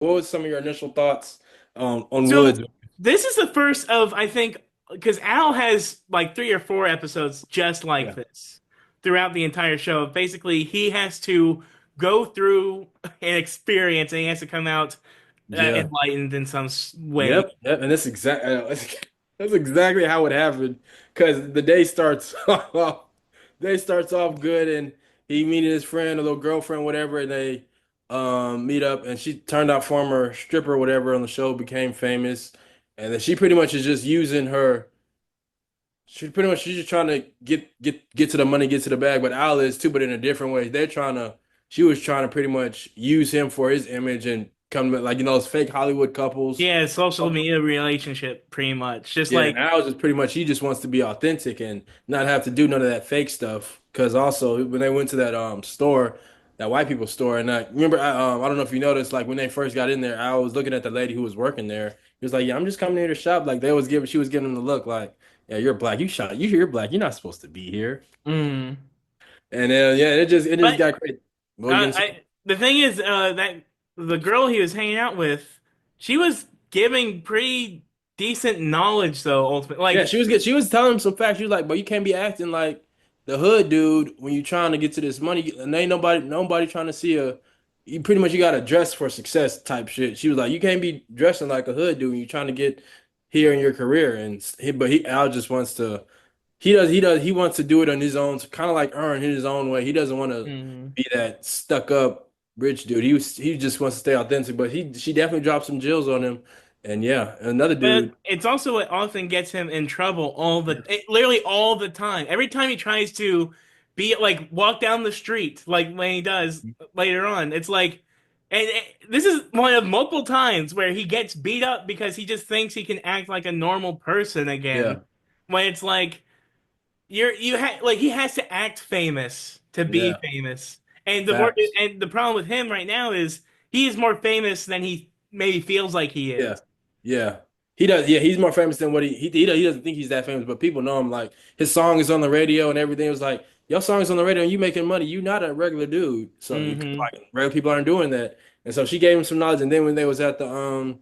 What was some of your initial thoughts on Woods? So this is the first of I think because Al has like 3 or 4 episodes just like Yeah, this throughout the entire show. Basically, he has to go through an experience and he has to come out yeah, enlightened in some way. yep. And that's exactly how it happened. Because the day starts off, day starts off good, and he meeting his friend, a little girlfriend, whatever, and they meet up, and she turned out former stripper, whatever, on the show, became famous, and then she pretty much is just using her. She's just trying to get to the money, get to the bag, but Al is too, but in a different way. She was trying to pretty much use him for his image and come like those fake Hollywood couples. Yeah, social media relationship, pretty much. Just Yeah, like and Al's is pretty much he just wants to be authentic and not have to do none of that fake stuff. Because also when they went to that store, that white people store, and I remember I don't know if you noticed, like when they first got in there, I was looking at the lady who was working there. He was like, "Yeah, I'm just coming here to shop." Like she was giving him the look like, "Yeah, you're black. You're black. You're not supposed to be here." mm. And yeah, it just But got crazy. What were you gonna say? the thing is that the girl he was hanging out with, she was giving pretty decent knowledge though, ultimately. Yeah, Like she was telling him some facts. She was like, "But you can't be acting like the hood dude when you trying to get to this money. And ain't nobody trying to see a. You pretty much you got to dress for success type shit." She was like, "You can't be dressing like a hood dude when you're trying to get here in your career." But Al just wants to. He wants to do it on his own, kind of like earn in his own way. He doesn't want to mm. be that stuck up rich dude. He just wants to stay authentic. But she definitely dropped some jills on him. And yeah, another But dude. it's also what often gets him in trouble literally all the time. Every time he tries to be like walk down the street, like when he does later on, it's like, this is one of multiple times where he gets beat up because he just thinks he can act like a normal person again. Yeah. When it's like like he has to act famous to be Yeah. famous, and Facts. the problem with him right now is he is more famous than he maybe feels like he Yeah. is. Yeah. He does. Yeah, he's more famous than what he doesn't think he's that famous, but people know him. Like his song is on the radio and everything. It was like your song is on the radio and you making money. You not a regular dude. So Hmm. like regular people aren't doing that. And so she gave him some knowledge. And then when they was at the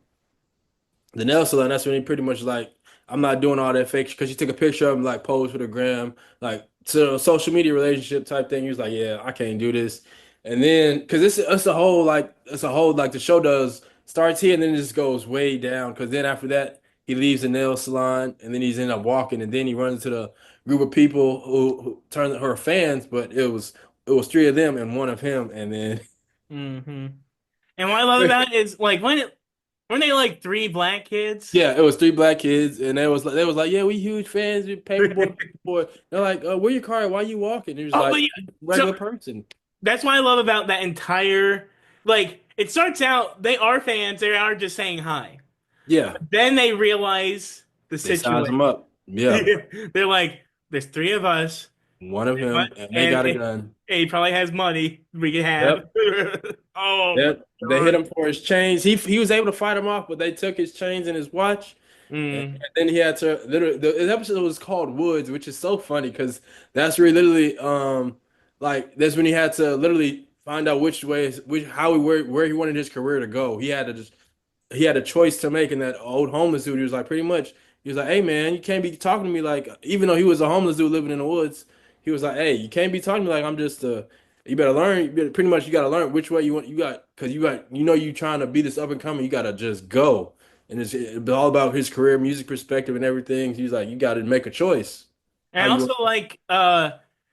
nail salon, that's when he pretty much like, I'm not doing all that fake because he took a picture of him, like posed for the gram, like to a social media relationship type thing. He was like, yeah, I can't do this. And then because it's a whole like the show does starts here and then it just goes way down. Because then after that, he leaves the nail salon and then he's end up walking and then he runs into the group of people who turned her fans, but it was three of them and one of him. And then Hmm. And what I love about it is like when they like 3 black kids. yeah, it was three black kids, and they was like, yeah, we huge fans, we paperboy. They're like, where your car? Why you walking? He was Oh, like, but so regular person. that's what I love about that entire like it starts out they are fans, they are just saying hi. Yeah, Then they realize the they size him situation. up. Yeah, They're like, there's 3 of us, one of but him, and they and got a gun. he probably has money we can have. Yep. Oh my Yep. They hit God. him for his chains. He was able to fight him off, but they took his chains and his watch. And Mm. then he had to literally the episode was called Woods, which is so funny because that's where he literally like that's when he had to literally find out which how he where he wanted his career to go. He had a choice to make in that old homeless dude. He was like pretty much he was like, hey man, you can't be talking to me like even though he was a homeless dude living in the woods, he was like, hey, you can't be talking to me like I'm just you better learn. Pretty much, you got to learn which way you want. Because you trying to be this up and coming. You got to just go, and it's all about his career, music perspective, and everything. He's like, you got to make a choice. And How I you also want? like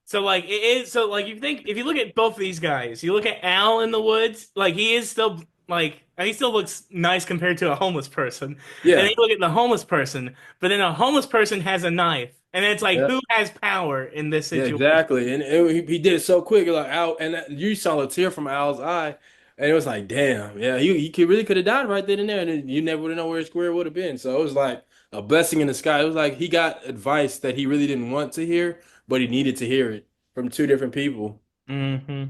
so like it is so like if you look at both of these guys, you look at Al in the woods, like he is still like and he still looks nice compared to a homeless person. And then Yeah, you look at the homeless person, but then a homeless person has a knife. And it's like yeah, who has power in this yeah, situation? exactly. And he did it so quick, like Al, and you saw a tear from Al's eye, and it was like, damn, yeah, really could have died right then and there, and then you never would have known where his career would have been. So it was like a blessing in the sky. It was like he got advice that he really didn't want to hear, but he needed to hear it from two different people. Hmm.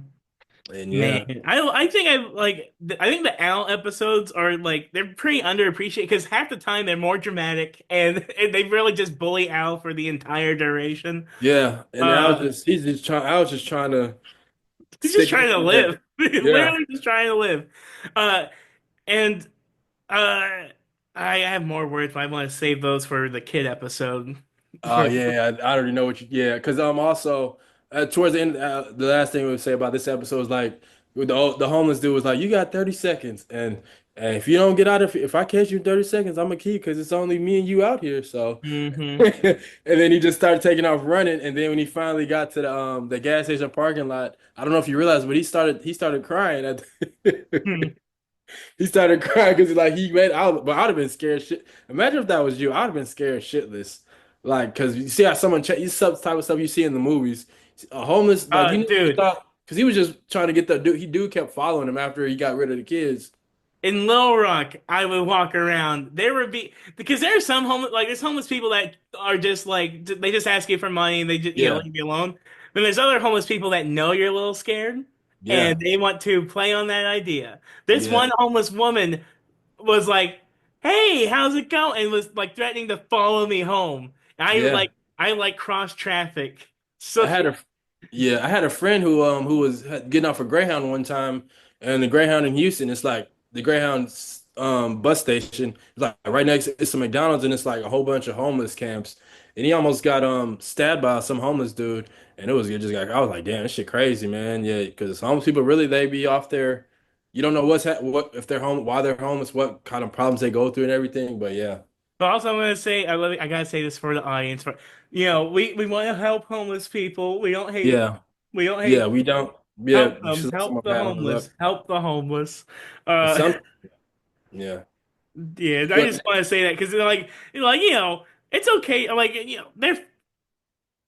And Man, yeah, I think I think the Al episodes are like they're pretty underappreciated because half the time they're more dramatic and they really just bully Al for the entire duration. yeah. And Uh, I was just trying to he's just stick trying up to for that. live, Yeah, literally just trying to live. Uh, And uh, I have more words, but I want to save those for the kid episode. Oh yeah, I already know what you. Yeah, because also towards the end, the last thing we would say about this episode is like with the homeless dude was like, you got 30 seconds, and if you don't get out of, if I catch you in 30 seconds, I'm gonna keep because it's only me and you out here. So, Hmm. and then he just started taking off running, and then when he finally got to the gas station parking lot, I don't know if you realized, but he started crying at. He started crying because like he went out, but I'd have been scared shit. Imagine if that was you, I'd have been scared shitless. Like, because you see how someone check you some type of stuff you see in the movies. A homeless, like you never Dude, thought, because he was just trying to get the dude. He dude kept following him after he got rid of the kids. in Little Rock, I would walk around. There would be because there are some homeless, like there's homeless people that are just like they just ask you for money and they just Yeah, leave you alone. Then there's other homeless people that know you're a little scared and yeah, they want to play on that idea. This yeah, one homeless woman was like, "Hey, how's it going?" and was like threatening to follow me home. yeah. I like cross traffic. So I had a yeah, I had a friend who was getting off a Greyhound one time, and the Greyhound in Houston, it's like the Greyhound bus station, it's like right next to it's a McDonald's, and it's like a whole bunch of homeless camps, and he almost got stabbed by some homeless dude, and it just like I was like, damn, this shit crazy, man, yeah, because homeless people really they be off there, you don't know what if they're home, why they're homeless, what kind of problems they go through and everything, but yeah, But also, I'm gonna say, I gotta say this for the audience. For we want to help homeless people. yeah, We don't yeah, hate. we don't, yeah, Help you them. should let Help someone the pat on the homeless. luck, Help the homeless. but Uh, some, yeah. yeah. I just But want to say that because they're like it's okay. Like they're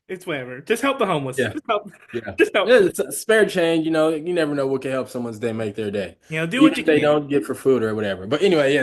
it's whatever. Just help the homeless. yeah, Just help. yeah. Just help. Yeah, it's a spare change, you never know what can help someone's day make their day. Do Even what you if they can. don't get for food or whatever. But anyway, yeah,